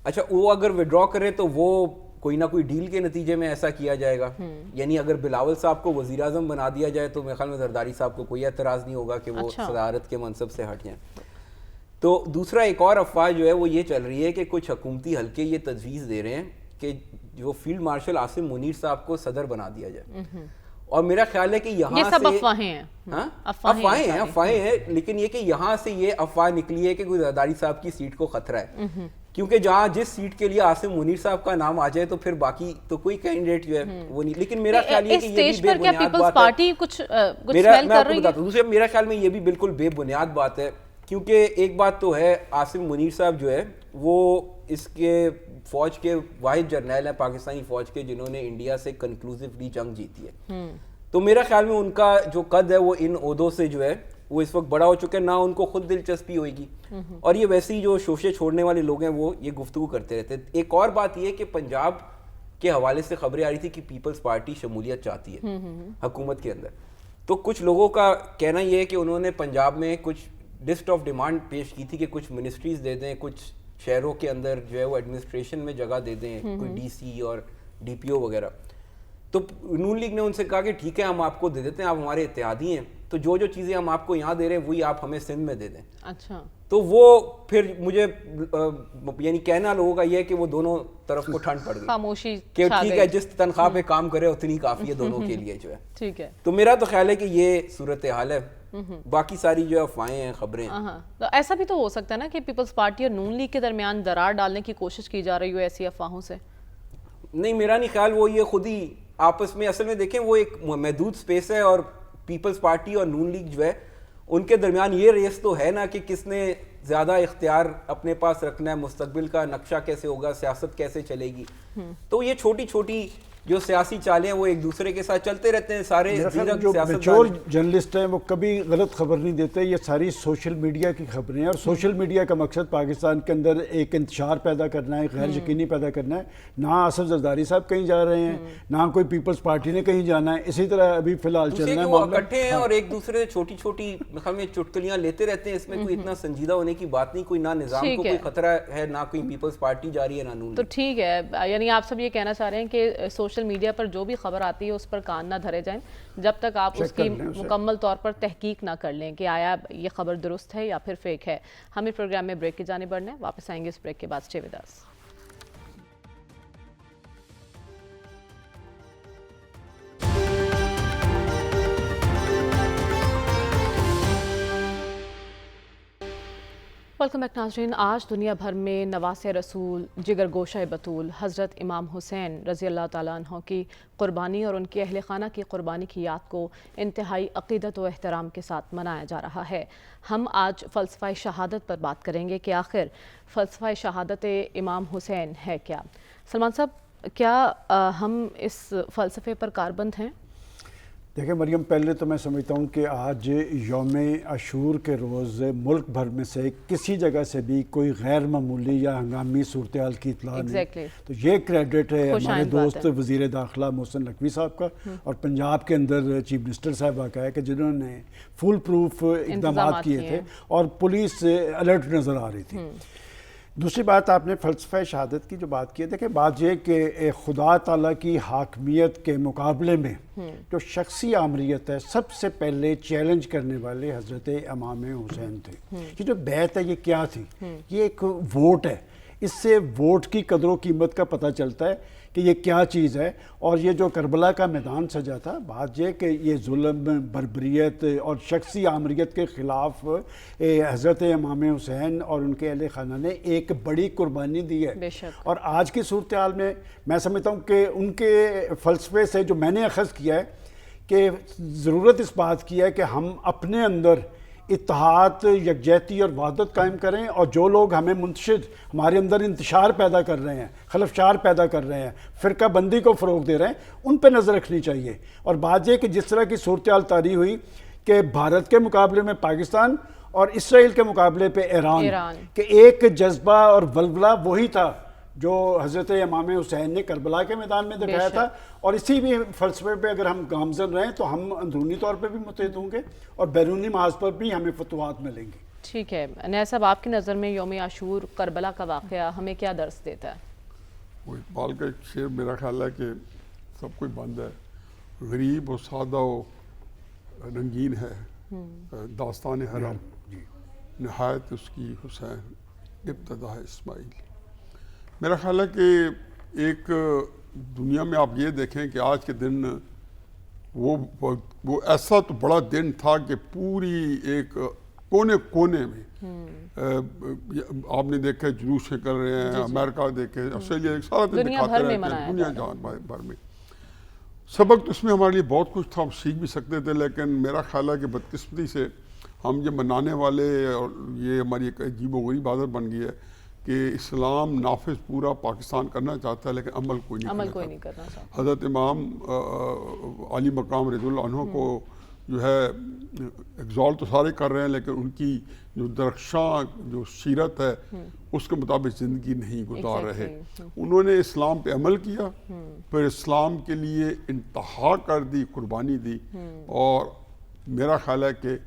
اچھا وہ اگر وڈرا کرے تو وہ کوئی نہ کوئی ڈیل کے نتیجے میں ایسا کیا جائے گا. یعنی اگر بلاول صاحب کو وزیر اعظم بنا دیا جائے تو میرے خیال میں زرداری صاحب کو کوئی اعتراض نہیں ہوگا کہ وہ صدارت کے منصب سے ہٹ جائیں. تو دوسرا ایک اور افواہ جو ہے وہ یہ چل رہی ہے کہ کچھ حکومتی حلقے یہ تجویز دے رہے ہیں کہ جو فیلڈ مارشل عاصم منیر صاحب کو صدر بنا دیا جائے. اور میرا خیال ہے کہ یہاں سے افواہیں ہیں, لیکن یہ کہ یہاں سے یہ افواہ نکلی ہے کہ کوئی زرداری صاحب کی سیٹ کو خطرہ ہے, کیونکہ جہاں جس سیٹ کے لیے عاصم منیر صاحب کا نام آ جائے تو پھر باقی تو کوئی کینڈیڈیٹ جو ہے وہ نہیں. لیکن میرا خیال یہ کہ یہ بھی بے بنیاد بات ہے. میں آپ کو بتاتا ہوں, دوسرے میرا خیال میں یہ بھی بالکل بے بنیاد بات ہے, کیونکہ ایک بات تو ہے عاصم منیر صاحب جو ہے وہ اس کے فوج کے واحد جرنیل ہیں پاکستانی فوج کے جنہوں نے انڈیا سے کنکلوزیولی جنگ جیتی ہے. تو میرا خیال میں ان کا جو قد ہے وہ ان عہدوں سے جو ہے وہ اس وقت بڑا ہو چکا ہے, نہ ان کو خود دلچسپی ہوئے گی. اور یہ ویسے ہی جو شوشے چھوڑنے والے لوگ ہیں وہ یہ گفتگو کرتے رہتے ہیں. ایک اور بات یہ کہ پنجاب کے حوالے سے خبریں آ رہی تھی کہ پیپلز پارٹی شمولیت چاہتی ہے حکومت کے اندر. تو کچھ لوگوں کا کہنا یہ ہے کہ انہوں نے پنجاب میں کچھ لسٹ آف ڈیمانڈ پیش کی تھی کہ کچھ منسٹریز دے دیں, کچھ شہروں کے اندر جو ہے وہ ایڈمنسٹریشن میں جگہ دے دیں, کوئی ڈی سی اور ڈی پی او وغیرہ. تو نون لیگ نے ان سے کہا کہ ٹھیک ہے ہم آپ کو دے دیتے ہیں, آپ ہمارے اتحادی ہیں, تو جو جو چیزیں ہم آپ کو یہاں دے رہے ہیں وہی آپ ہمیں سندھ میں دے دیں. اچھا, تو وہ پھر مجھے یعنی کہنا لوگوں کا یہ ہے کہ وہ دونوں طرف کو ٹھنڈ پڑ گئی, خاموشی کہ ٹھیک ہے جس تنخواہ پہ کام کرے اتنی کافی ہے دونوں کے لیے جو ہے. ٹھیک ہے, تو میرا تو خیال ہے کہ یہ صورتحال ہے. باقی ساری جو افواہیں ہیں خبریں ہیں. تو ایسا بھی تو ہو سکتا ہے نا کہ پیپلز پارٹی اور نون لیگ کے درمیان درار ڈالنے کی کوشش کی جا رہی ہو ایسی افواہوں سے. نہیں, میرا نہیں خیال. وہ یہ خود ہی آپس میں اصل میں دیکھیں وہ ایک محدود سپیس ہے, اور پیپلز پارٹی اور نون لیگ جو ہے ان کے درمیان یہ ریس تو ہے نا کہ کس نے زیادہ اختیار اپنے پاس رکھنا ہے, مستقبل کا نقشہ کیسے ہوگا, سیاست کیسے چلے گی. تو یہ چھوٹی چھوٹی جو سیاسی چالیں ہیں وہ ایک دوسرے کے ساتھ چلتے رہتے ہیں. سارے جو میچور جرنلسٹ ہیں وہ کبھی غلط خبر نہیں دیتے. یہ ساری سوشل میڈیا کی خبریں ہیں, اور سوشل میڈیا کا مقصد پاکستان کے اندر ایک انتشار پیدا کرنا ہے, غیر یقینی پیدا کرنا ہے. نہ آصف زرداری صاحب کہیں جا رہے ہیں, نہ کوئی پیپلز پارٹی نے کہیں جانا ہے. اسی طرح ابھی فی الحال چل رہا ہے, وہ اکٹھے ہیں اور ایک دوسرے سے چھوٹی چھوٹی میں چٹکلیاں لیتے رہتے ہیں. اس میں کوئی اتنا سنجیدہ ہونے کی بات نہیں. کوئی نہ نظام کو کوئی خطرہ ہے, نہ کوئی پیپلز پارٹی جا رہی ہے, نہ نون. تو ٹھیک ہے, یعنی آپ سب یہ کہنا چاہ رہے ہیں کہ سوشل میڈیا پر جو بھی خبر آتی ہے اس پر کان نہ دھرے جائیں جب تک آپ اس کی مکمل طور پر تحقیق نہ کر لیں کہ آیا یہ خبر درست ہے یا پھر فیک ہے. ہمیں پروگرام میں بریک کی جانب بڑھنا ہے, واپس آئیں گے اس بریک کے بعد. Stay with us. Welcome back ناظرین. آج دنیا بھر میں نواسہ رسول, جگر گوشہ بطول, حضرت امام حسین رضی اللہ تعالیٰ عنہ کی قربانی اور ان کے اہل خانہ کی قربانی کی یاد کو انتہائی عقیدت و احترام کے ساتھ منایا جا رہا ہے. ہم آج فلسفہ شہادت پر بات کریں گے کہ آخر فلسفہ شہادت امام حسین ہے کیا. سلمان صاحب, کیا ہم اس فلسفے پر کاربند ہیں؟ دیکھیں مریم, پہلے تو میں سمجھتا ہوں کہ آج یوم عاشور کے روز ملک بھر میں سے کسی جگہ سے بھی کوئی غیر معمولی یا ہنگامی صورتحال کی اطلاع نہیں. تو یہ کریڈٹ ہے ہمارے دوست وزیر داخلہ محسن نقوی صاحب کا اور پنجاب کے اندر چیف منسٹر صاحبہ کا ہے کہ جنہوں نے فل پروف اقدامات کیے تھے اور پولیس الرٹ نظر آ رہی تھی. دوسری بات, آپ نے فلسفہ شہادت کی جو بات کی ہے, دیکھیں بات یہ کہ خدا تعالیٰ کی حاکمیت کے مقابلے میں جو شخصی آمریت ہے سب سے پہلے چیلنج کرنے والے حضرت امام حسین تھے. یہ جو بیعت ہے یہ کیا تھی؟ یہ ایک ووٹ ہے. اس سے ووٹ کی قدر و قیمت کا پتہ چلتا ہے کہ یہ کیا چیز ہے. اور یہ جو کربلا کا میدان سجا تھا, بات یہ کہ یہ ظلم, بربریت اور شخصی آمریت کے خلاف حضرت امام حسین اور ان کے اہل خانہ نے ایک بڑی قربانی دی ہے. اور آج کی صورتحال میں سمجھتا ہوں کہ ان کے فلسفے سے جو میں نے اخذ کیا ہے کہ ضرورت اس بات کی ہے کہ ہم اپنے اندر اتحاد, یکجہتی اور وحدت قائم کریں, اور جو لوگ ہمیں منتشر ہمارے اندر انتشار پیدا کر رہے ہیں, خلفشار پیدا کر رہے ہیں, فرقہ بندی کو فروغ دے رہے ہیں, ان پہ نظر رکھنی چاہیے. اور بات یہ کہ جس طرح کی صورتحال طاری ہوئی کہ بھارت کے مقابلے میں پاکستان اور اسرائیل کے مقابلے پہ ایران, کہ ایک جذبہ اور ولولہ وہی تھا جو حضرت امام حسین نے کربلا کے میدان میں دکھایا تھا، اور اسی بھی فلسفے پہ اگر ہم گامزن رہیں تو ہم اندرونی طور پہ بھی متحد ہوں گے اور بیرونی محاذ پر بھی ہمیں فتوحات ملیں گے. ٹھیک ہے نیاز صاحب، آپ کی نظر میں یوم عاشور کربلا کا واقعہ ہمیں کیا درس دیتا ہے؟ وہ اقبال کا ایک شعر میرا خیال ہے کہ سب کوئی بند ہے، غریب و سادہ و رنگین ہے داستان حرم، نہایت اس کی حسین ابتدا ہے اسماعیل. میرا خیال ہے کہ ایک دنیا میں آپ یہ دیکھیں کہ آج کے دن وہ ایسا تو بڑا دن تھا کہ پوری ایک کونے کونے میں آپ نے دیکھا جلوس کر رہے ہیں، امریکہ دیکھے، آسٹریلیا دیکھے، سارا دن دکھاتے رہتے ہیں، دنیا جہان بھر میں. سبق تو اس میں ہمارے لیے بہت کچھ تھا، ہم سیکھ بھی سکتے تھے، لیکن میرا خیال ہے کہ بدقسمتی سے ہم یہ منانے والے، اور یہ ہماری ایک عجیب و غریب عادت بن گئی ہے کہ اسلام نافذ پورا پاکستان کرنا چاہتا ہے لیکن عمل کوئی نہیں کرنا چاہتا. حضرت امام علی مقام رضی اللہ عنہ کو جو ہے ایگزال تو سارے کر رہے ہیں، لیکن ان کی جو درخشاں جو سیرت ہے اس کے مطابق زندگی نہیں گزار رہے. انہوں نے اسلام پہ عمل کیا، پھر اسلام کے لیے انتہا کر دی، قربانی دی، اور میرا خیال ہے کہ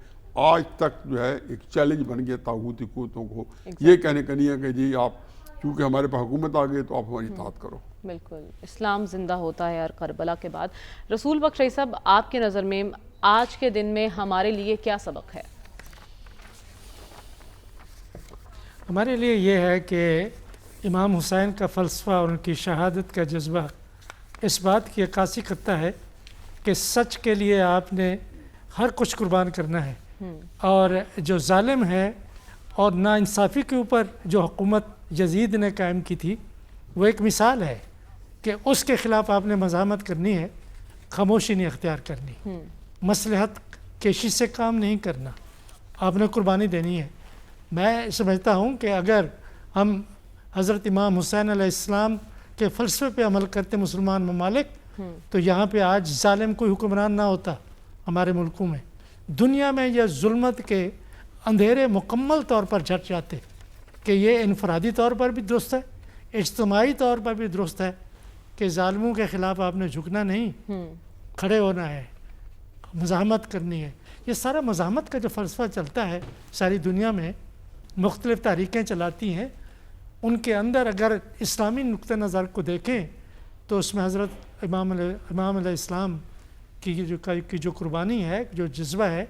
آج تک جو ہے ایک چیلنج بن گیا طاغوتی قوتوں کو یہ کہنے کا نہیں ہے کہ جی آپ کیونکہ ہمارے پاس حکومت آ گئی تو آپ ہماری اطاعت کرو. بالکل، اسلام زندہ ہوتا ہے ہر کربلا کے بعد. رسول بخش رئی صاحب، آپ کی نظر میں آج کے دن میں ہمارے لیے کیا سبق ہے؟ ہمارے لیے یہ ہے کہ امام حسین کا فلسفہ اور ان کی شہادت کا جذبہ اس بات کی عکاسی کرتا ہے کہ سچ کے لیے آپ نے ہر کچھ قربان کرنا ہے، اور جو ظالم ہے اور ناانصافی کے اوپر جو حکومت یزید نے قائم کی تھی وہ ایک مثال ہے کہ اس کے خلاف آپ نے مزاحمت کرنی ہے، خاموشی نہیں اختیار کرنی، مصلحت کیشی سے کام نہیں کرنا، آپ نے قربانی دینی ہے. میں سمجھتا ہوں کہ اگر ہم حضرت امام حسین علیہ السلام کے فلسفے پہ عمل کرتے مسلمان ممالک تو یہاں پہ آج ظالم کوئی حکمران نہ ہوتا ہمارے ملکوں میں. دنیا میں یہ ظلمت کے اندھیرے مکمل طور پر جھٹ جاتے کہ یہ انفرادی طور پر بھی درست ہے، اجتماعی طور پر بھی درست ہے کہ ظالموں کے خلاف آپ نے جھکنا نہیں، کھڑے ہونا ہے، مزاحمت کرنی ہے. یہ سارا مزاحمت کا جو فلسفہ چلتا ہے ساری دنیا میں، مختلف تحریکیں چلاتی ہیں، ان کے اندر اگر اسلامی نقطہ نظر کو دیکھیں تو اس میں حضرت امام علیہ السلام کی جو قربانی ہے، جو جذبہ ہے،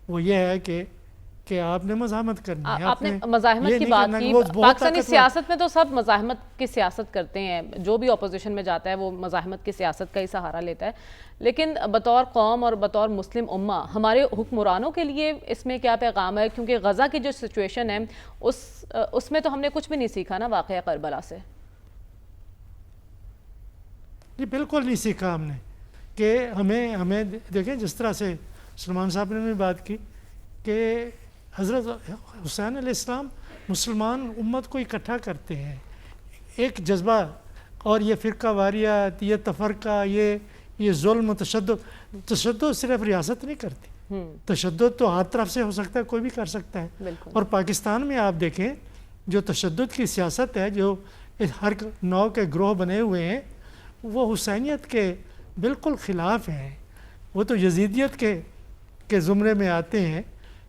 وہ یہ ہے کہ آپ نے مزاحمت کرنی ہے. آپ نے مزاحمت کی بات کی. پاکستانی سیاست میں تو سب مزاحمت کی سیاست کرتے ہیں، جو بھی اپوزیشن میں جاتا ہے وہ مزاحمت کی سیاست کا ہی سہارا لیتا ہے، لیکن بطور قوم اور بطور مسلم امہ ہمارے حکمرانوں کے لیے اس میں کیا پیغام ہے؟ کیونکہ غزہ کی جو سچویشن ہے اس میں تو ہم نے کچھ بھی نہیں سیکھا نا واقعہ کربلا سے. جی بالکل نہیں سیکھا ہم نے کہ ہمیں دیکھیں جس طرح سے سلمان صاحب نے بھی بات کی کہ حضرت حسین علیہ السلام مسلمان امت کو اکٹھا کرتے ہیں، ایک جذبہ، اور یہ فرقہ واریت، یہ تفرقہ، یہ ظلم، تشدد صرف ریاست نہیں کرتی، تشدد تو ہر طرف سے ہو سکتا ہے، کوئی بھی کر سکتا ہے. اور پاکستان میں آپ دیکھیں جو تشدد کی سیاست ہے، جو ہر نوع کے گروہ بنے ہوئے ہیں، وہ حسینیت کے بالکل خلاف ہیں، وہ تو یزیدیت کے زمرے میں آتے ہیں.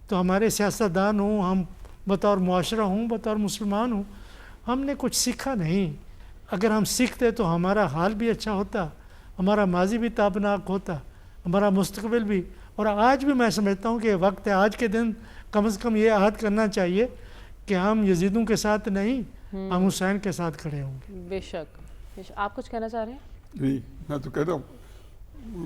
تو ہمارے سیاستدان ہوں، ہم بطور معاشرہ ہوں، بطور مسلمان ہوں، ہم نے کچھ سیکھا نہیں. اگر ہم سیکھتے تو ہمارا حال بھی اچھا ہوتا، ہمارا ماضی بھی تابناک ہوتا، ہمارا مستقبل بھی. اور آج بھی میں سمجھتا ہوں کہ وقت ہے، آج کے دن کم از کم یہ عہد کرنا چاہیے کہ ہم یزیدوں کے ساتھ نہیں، ہم حسین کے ساتھ کھڑے ہوں گے. بے شک. آپ کچھ کہنا چاہ رہے ہیں؟ نہیں، میں تو کہتا ہوں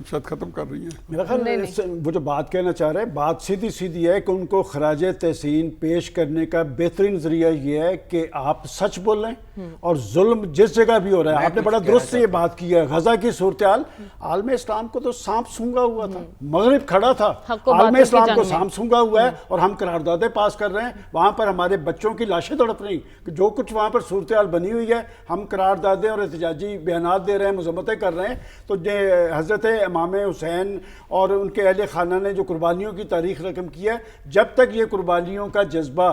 شاید ختم کر رہی ہیں. میرا خیال وہ جو بات کہنا چاہ رہے ہیں بات سیدھی ہے کہ ان کو خراج تحسین پیش کرنے کا بہترین ذریعہ یہ ہے کہ آپ سچ بولیں اور ظلم جس جگہ بھی ہو رہا ہے. آپ نے بڑا درست سے یہ بات کی ہے. غزہ کی صورتحال عالم اسلام کو تو سانپ سونگا ہوا تھا، مغرب کھڑا تھا، عالم اسلام کو سانپ سونگا ہوا ہے، اور ہم قراردادیں پاس کر رہے ہیں. وہاں پر ہمارے بچوں کی لاشیں تڑپ رہی کہ جو کچھ وہاں پر صورتحال بنی ہوئی ہے، ہم قراردادیں اور احتجاجی بیانات دے رہے ہیں، مذمتیں کر رہے ہیں. تو حضرت امام حسین اور ان کے اہل خانہ نے جو قربانیوں کی تاریخ رقم کی ہے، جب تک یہ قربانیوں کا جذبہ